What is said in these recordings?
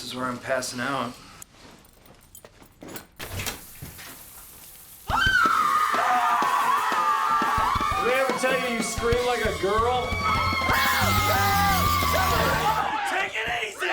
is where I'm passing out. Did they ever tell you scream like a girl? Take it easy!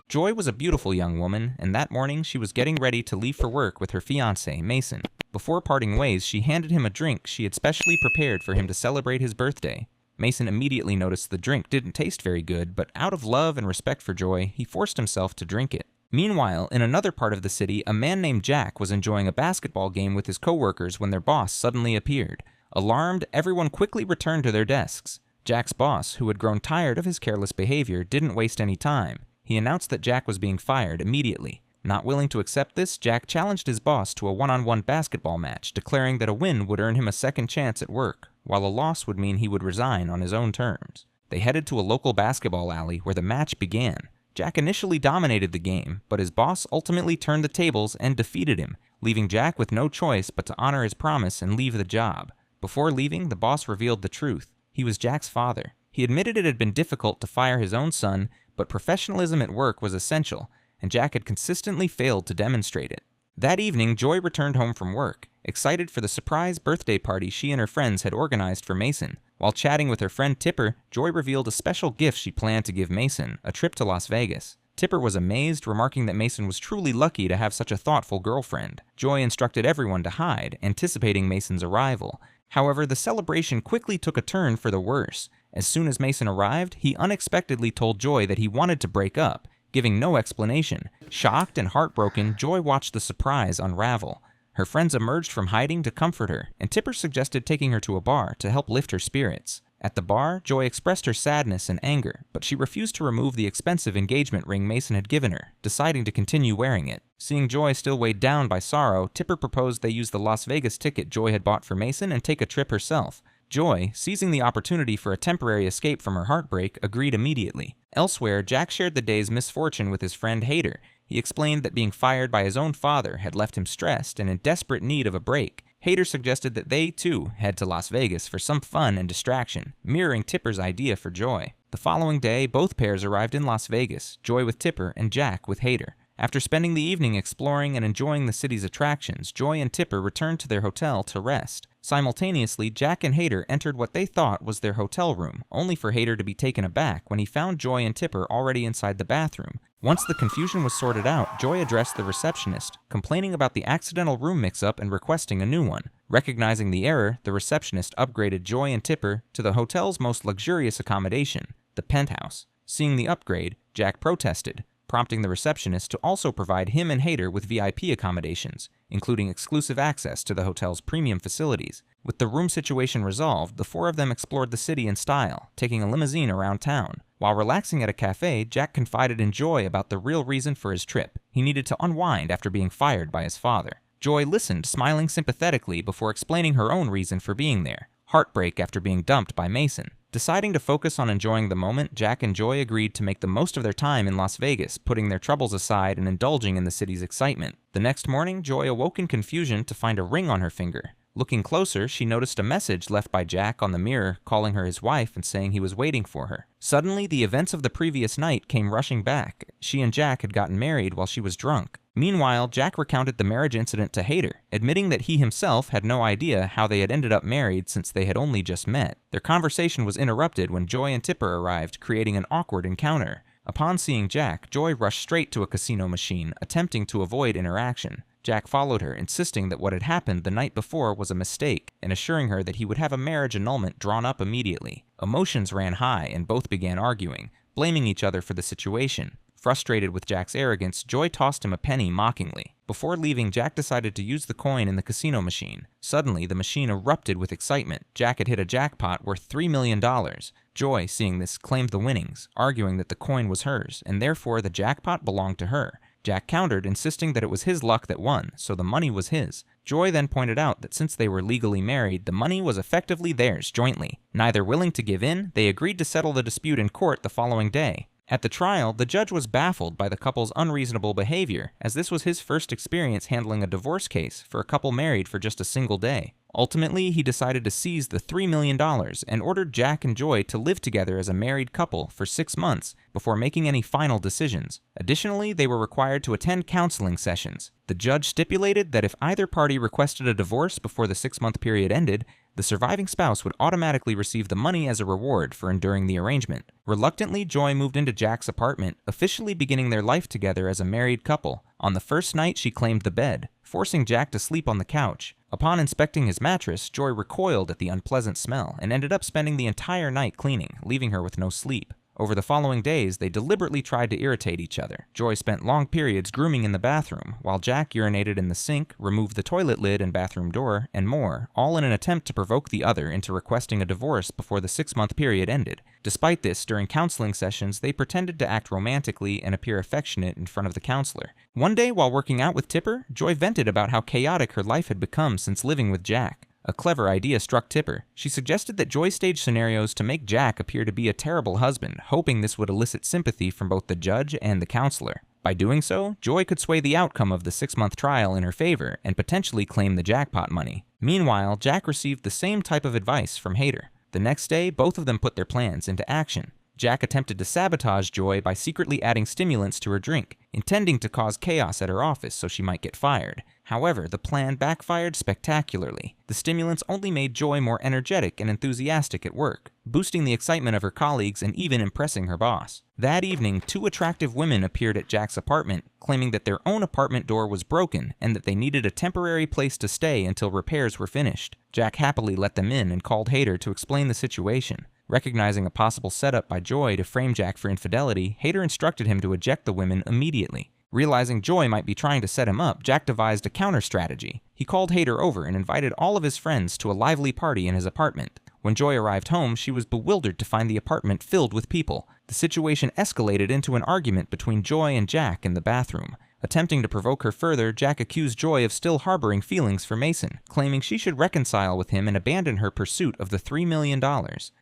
Joy was a beautiful young woman, and that morning she was getting ready to leave for work with her fiancé, Mason. Before parting ways, she handed him a drink she had specially prepared for him to celebrate his birthday. Mason immediately noticed the drink didn't taste very good, but out of love and respect for Joy, he forced himself to drink it. Meanwhile, in another part of the city, a man named Jack was enjoying a basketball game with his coworkers when their boss suddenly appeared. Alarmed, everyone quickly returned to their desks. Jack's boss, who had grown tired of his careless behavior, didn't waste any time. He announced that Jack was being fired immediately. Not willing to accept this, Jack challenged his boss to a one-on-one basketball match, declaring that a win would earn him a second chance at work, while a loss would mean he would resign on his own terms. They headed to a local basketball alley where the match began. Jack initially dominated the game, but his boss ultimately turned the tables and defeated him, leaving Jack with no choice but to honor his promise and leave the job. Before leaving, the boss revealed the truth. He was Jack's father. He admitted it had been difficult to fire his own son, but professionalism at work was essential, and Jack had consistently failed to demonstrate it. That evening, Joy returned home from work, excited for the surprise birthday party she and her friends had organized for Mason. While chatting with her friend Tipper, Joy revealed a special gift she planned to give Mason, a trip to Las Vegas. Tipper was amazed, remarking that Mason was truly lucky to have such a thoughtful girlfriend. Joy instructed everyone to hide, anticipating Mason's arrival. However, the celebration quickly took a turn for the worse. As soon as Mason arrived, he unexpectedly told Joy that he wanted to break up, giving no explanation. Shocked and heartbroken, Joy watched the surprise unravel. Her friends emerged from hiding to comfort her, and Tipper suggested taking her to a bar to help lift her spirits. At the bar, Joy expressed her sadness and anger, but she refused to remove the expensive engagement ring Mason had given her, deciding to continue wearing it. Seeing Joy still weighed down by sorrow, Tipper proposed they use the Las Vegas ticket Joy had bought for Mason and take a trip herself. Joy, seizing the opportunity for a temporary escape from her heartbreak, agreed immediately. Elsewhere, Jack shared the day's misfortune with his friend Hader. He explained that being fired by his own father had left him stressed and in desperate need of a break. Hader suggested that they, too, head to Las Vegas for some fun and distraction, mirroring Tipper's idea for Joy. The following day, both pairs arrived in Las Vegas, Joy with Tipper and Jack with Hader. After spending the evening exploring and enjoying the city's attractions, Joy and Tipper returned to their hotel to rest. Simultaneously, Jack and Hader entered what they thought was their hotel room, only for Hader to be taken aback when he found Joy and Tipper already inside the bathroom. Once the confusion was sorted out, Joy addressed the receptionist, complaining about the accidental room mix-up and requesting a new one. Recognizing the error, the receptionist upgraded Joy and Tipper to the hotel's most luxurious accommodation, the penthouse. Seeing the upgrade, Jack protested, prompting the receptionist to also provide him and Hader with VIP accommodations, including exclusive access to the hotel's premium facilities. With the room situation resolved, the four of them explored the city in style, taking a limousine around town. While relaxing at a cafe, Jack confided in Joy about the real reason for his trip. He needed to unwind after being fired by his father. Joy listened, smiling sympathetically before explaining her own reason for being there: heartbreak after being dumped by Mason. Deciding to focus on enjoying the moment, Jack and Joy agreed to make the most of their time in Las Vegas, putting their troubles aside and indulging in the city's excitement. The next morning, Joy awoke in confusion to find a ring on her finger. Looking closer, she noticed a message left by Jack on the mirror, calling her his wife and saying he was waiting for her. Suddenly, the events of the previous night came rushing back. She and Jack had gotten married while she was drunk. Meanwhile, Jack recounted the marriage incident to Hader, admitting that he himself had no idea how they had ended up married since they had only just met. Their conversation was interrupted when Joy and Tipper arrived, creating an awkward encounter. Upon seeing Jack, Joy rushed straight to a casino machine, attempting to avoid interaction. Jack followed her, insisting that what had happened the night before was a mistake, and assuring her that he would have a marriage annulment drawn up immediately. Emotions ran high, and both began arguing, blaming each other for the situation. Frustrated with Jack's arrogance, Joy tossed him a penny mockingly. Before leaving, Jack decided to use the coin in the casino machine. Suddenly, the machine erupted with excitement. Jack had hit a jackpot worth $3 million. Joy, seeing this, claimed the winnings, arguing that the coin was hers, and therefore the jackpot belonged to her. Jack countered, insisting that it was his luck that won, so the money was his. Joy then pointed out that since they were legally married, the money was effectively theirs jointly. Neither willing to give in, they agreed to settle the dispute in court the following day. At the trial, the judge was baffled by the couple's unreasonable behavior, as this was his first experience handling a divorce case for a couple married for just a single day. Ultimately, he decided to seize the $3 million and ordered Jack and Joy to live together as a married couple for 6 months before making any final decisions. Additionally, they were required to attend counseling sessions. The judge stipulated that if either party requested a divorce before the 6-month period ended, the surviving spouse would automatically receive the money as a reward for enduring the arrangement. Reluctantly, Joy moved into Jack's apartment, officially beginning their life together as a married couple. On the first night, she claimed the bed, forcing Jack to sleep on the couch. Upon inspecting his mattress, Joy recoiled at the unpleasant smell and ended up spending the entire night cleaning, leaving her with no sleep. Over the following days, they deliberately tried to irritate each other. Joy spent long periods grooming in the bathroom, while Jack urinated in the sink, removed the toilet lid and bathroom door, and more, all in an attempt to provoke the other into requesting a divorce before the 6-month period ended. Despite this, during counseling sessions, they pretended to act romantically and appear affectionate in front of the counselor. One day, while working out with Tipper, Joy vented about how chaotic her life had become since living with Jack. A clever idea struck Tipper. She suggested that Joy stage scenarios to make Jack appear to be a terrible husband, hoping this would elicit sympathy from both the judge and the counselor. By doing so, Joy could sway the outcome of the 6-month trial in her favor and potentially claim the jackpot money. Meanwhile, Jack received the same type of advice from Hader. The next day, both of them put their plans into action. Jack attempted to sabotage Joy by secretly adding stimulants to her drink, intending to cause chaos at her office so she might get fired. However, the plan backfired spectacularly. The stimulants only made Joy more energetic and enthusiastic at work, boosting the excitement of her colleagues and even impressing her boss. That evening, 2 attractive women appeared at Jack's apartment, claiming that their own apartment door was broken and that they needed a temporary place to stay until repairs were finished. Jack happily let them in and called Hader to explain the situation. Recognizing a possible setup by Joy to frame Jack for infidelity, Hader instructed him to eject the women immediately. Realizing Joy might be trying to set him up, Jack devised a counter-strategy. He called Hader over and invited all of his friends to a lively party in his apartment. When Joy arrived home, she was bewildered to find the apartment filled with people. The situation escalated into an argument between Joy and Jack in the bathroom. Attempting to provoke her further, Jack accused Joy of still harboring feelings for Mason, claiming she should reconcile with him and abandon her pursuit of the $3 million.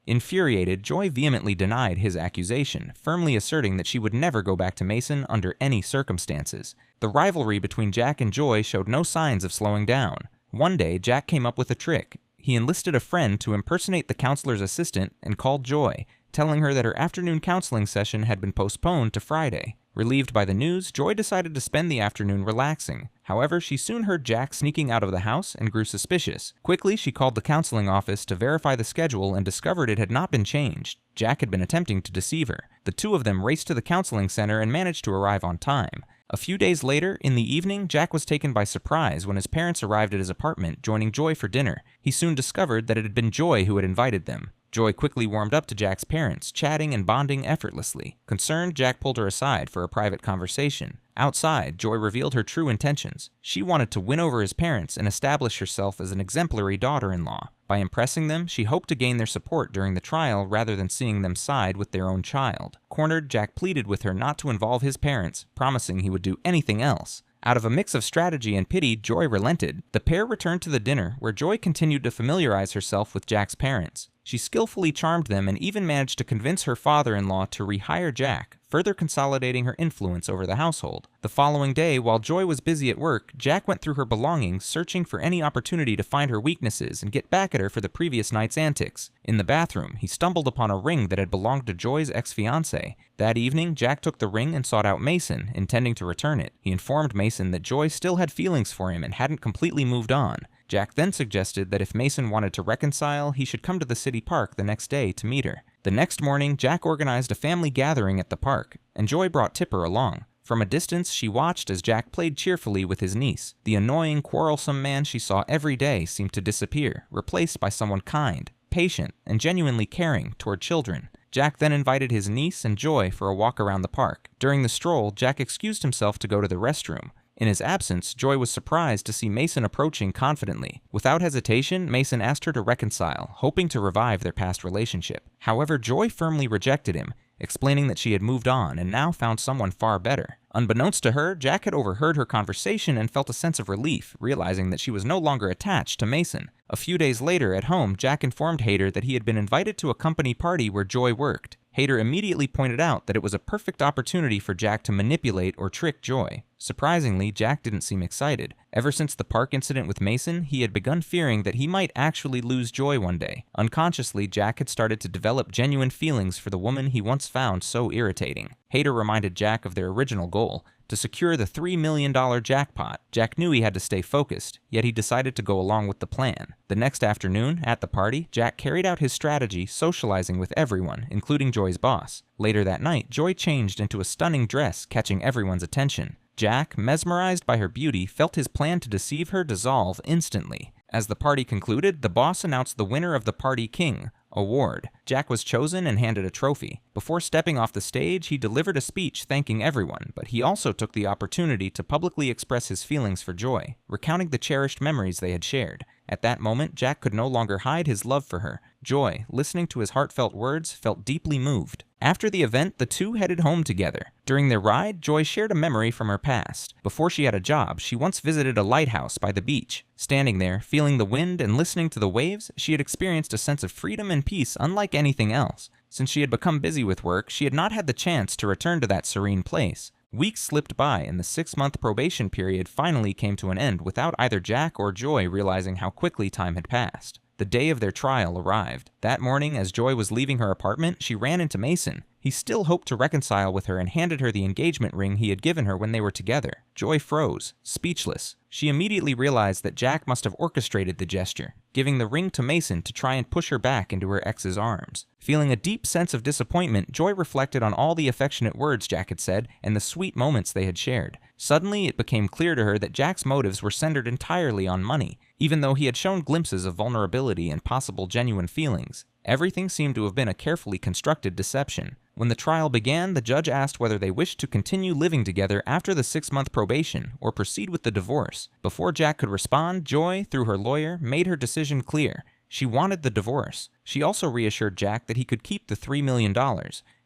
Infuriated, Joy vehemently denied his accusation, firmly asserting that she would never go back to Mason under any circumstances. The rivalry between Jack and Joy showed no signs of slowing down. One day, Jack came up with a trick. He enlisted a friend to impersonate the counselor's assistant and called Joy, telling her that her afternoon counseling session had been postponed to Friday. Relieved by the news, Joy decided to spend the afternoon relaxing. However, she soon heard Jack sneaking out of the house and grew suspicious. Quickly, she called the counseling office to verify the schedule and discovered it had not been changed. Jack had been attempting to deceive her. The two of them raced to the counseling center and managed to arrive on time. A few days later, in the evening, Jack was taken by surprise when his parents arrived at his apartment, joining Joy for dinner. He soon discovered that it had been Joy who had invited them. Joy quickly warmed up to Jack's parents, chatting and bonding effortlessly. Concerned, Jack pulled her aside for a private conversation. Outside, Joy revealed her true intentions. She wanted to win over his parents and establish herself as an exemplary daughter-in-law. By impressing them, she hoped to gain their support during the trial rather than seeing them side with their own child. Cornered, Jack pleaded with her not to involve his parents, promising he would do anything else. Out of a mix of strategy and pity, Joy relented. The pair returned to the dinner, where Joy continued to familiarize herself with Jack's parents. She skillfully charmed them and even managed to convince her father-in-law to rehire Jack, further consolidating her influence over the household. The following day, while Joy was busy at work, Jack went through her belongings, searching for any opportunity to find her weaknesses and get back at her for the previous night's antics. In the bathroom, he stumbled upon a ring that had belonged to Joy's ex-fiancé. That evening, Jack took the ring and sought out Mason, intending to return it. He informed Mason that Joy still had feelings for him and hadn't completely moved on. Jack then suggested that if Mason wanted to reconcile, he should come to the city park the next day to meet her. The next morning, Jack organized a family gathering at the park, and Joy brought Tipper along. From a distance, she watched as Jack played cheerfully with his niece. The annoying, quarrelsome man she saw every day seemed to disappear, replaced by someone kind, patient, and genuinely caring toward children. Jack then invited his niece and Joy for a walk around the park. During the stroll, Jack excused himself to go to the restroom. In his absence, Joy was surprised to see Mason approaching confidently. Without hesitation, Mason asked her to reconcile, hoping to revive their past relationship. However, Joy firmly rejected him, explaining that she had moved on and now found someone far better. Unbeknownst to her, Jack had overheard her conversation and felt a sense of relief, realizing that she was no longer attached to Mason. A few days later, at home, Jack informed Hader that he had been invited to a company party where Joy worked. Hader immediately pointed out that it was a perfect opportunity for Jack to manipulate or trick Joy. Surprisingly, Jack didn't seem excited. Ever since the park incident with Mason, he had begun fearing that he might actually lose Joy one day. Unconsciously, Jack had started to develop genuine feelings for the woman he once found so irritating. Hader reminded Jack of their original goal, to secure the $3 million jackpot. Jack knew he had to stay focused, yet he decided to go along with the plan. The next afternoon, at the party, Jack carried out his strategy, socializing with everyone, including Joy's boss. Later that night, Joy changed into a stunning dress, catching everyone's attention. Jack, mesmerized by her beauty, felt his plan to deceive her dissolve instantly. As the party concluded, the boss announced the winner of the Party King award. Jack was chosen and handed a trophy. Before stepping off the stage, he delivered a speech thanking everyone, but he also took the opportunity to publicly express his feelings for Joy, recounting the cherished memories they had shared. At that moment, Jack could no longer hide his love for her. Joy, listening to his heartfelt words, felt deeply moved. After the event, the two headed home together. During their ride, Joy shared a memory from her past. Before she had a job, she once visited a lighthouse by the beach. Standing there, feeling the wind and listening to the waves, she had experienced a sense of freedom and peace unlike anything else. Since she had become busy with work, she had not had the chance to return to that serene place. Weeks slipped by, and the 6-month probation period finally came to an end without either Jack or Joy realizing how quickly time had passed. The day of their trial arrived. That morning, as Joy was leaving her apartment, she ran into Mason. He still hoped to reconcile with her and handed her the engagement ring he had given her when they were together. Joy froze, speechless. She immediately realized that Jack must have orchestrated the gesture, giving the ring to Mason to try and push her back into her ex's arms. Feeling a deep sense of disappointment, Joy reflected on all the affectionate words Jack had said and the sweet moments they had shared. Suddenly, it became clear to her that Jack's motives were centered entirely on money. Even though he had shown glimpses of vulnerability and possible genuine feelings, everything seemed to have been a carefully constructed deception. When the trial began, the judge asked whether they wished to continue living together after the 6-month probation or proceed with the divorce. Before Jack could respond, Joy, through her lawyer, made her decision clear. She wanted the divorce. She also reassured Jack that he could keep the $3 million.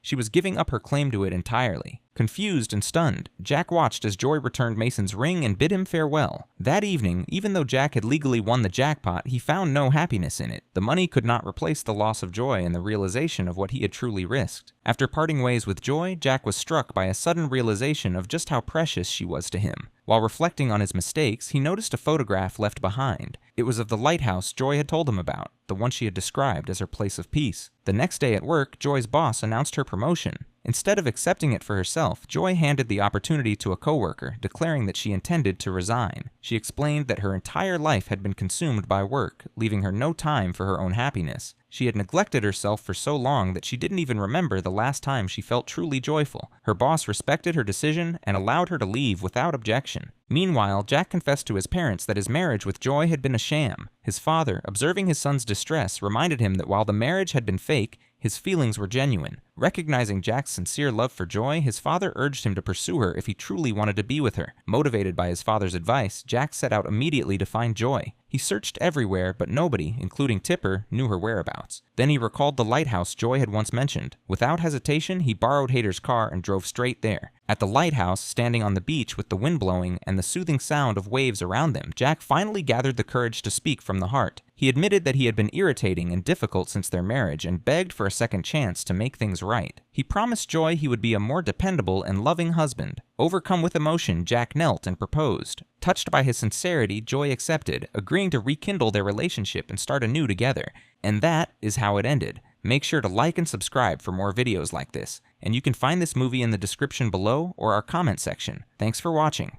She was giving up her claim to it entirely. Confused and stunned, Jack watched as Joy returned Mason's ring and bid him farewell. That evening, even though Jack had legally won the jackpot, he found no happiness in it. The money could not replace the loss of Joy and the realization of what he had truly risked. After parting ways with Joy, Jack was struck by a sudden realization of just how precious she was to him. While reflecting on his mistakes, he noticed a photograph left behind. It was of the lighthouse Joy had told him about, the one she had described as her place of peace. The next day at work, Joy's boss announced her promotion. Instead of accepting it for herself, Joy handed the opportunity to a coworker, declaring that she intended to resign. She explained that her entire life had been consumed by work, leaving her no time for her own happiness. She had neglected herself for so long that she didn't even remember the last time she felt truly joyful. Her boss respected her decision and allowed her to leave without objection. Meanwhile, Jack confessed to his parents that his marriage with Joy had been a sham. His father, observing his son's distress, reminded him that while the marriage had been fake, his feelings were genuine. Recognizing Jack's sincere love for Joy, his father urged him to pursue her if he truly wanted to be with her. Motivated by his father's advice, Jack set out immediately to find Joy. He searched everywhere, but nobody, including Tipper, knew her whereabouts. Then he recalled the lighthouse Joy had once mentioned. Without hesitation, he borrowed Hader's car and drove straight there. At the lighthouse, standing on the beach with the wind blowing and the soothing sound of waves around them, Jack finally gathered the courage to speak from the heart. He admitted that he had been irritating and difficult since their marriage and begged for a second chance to make things right. He promised Joy he would be a more dependable and loving husband. Overcome with emotion, Jack knelt and proposed. Touched by his sincerity, Joy accepted, agreeing to rekindle their relationship and start anew together. And that is how it ended. Make sure to like and subscribe for more videos like this. And you can find this movie in the description below or our comment section. Thanks for watching.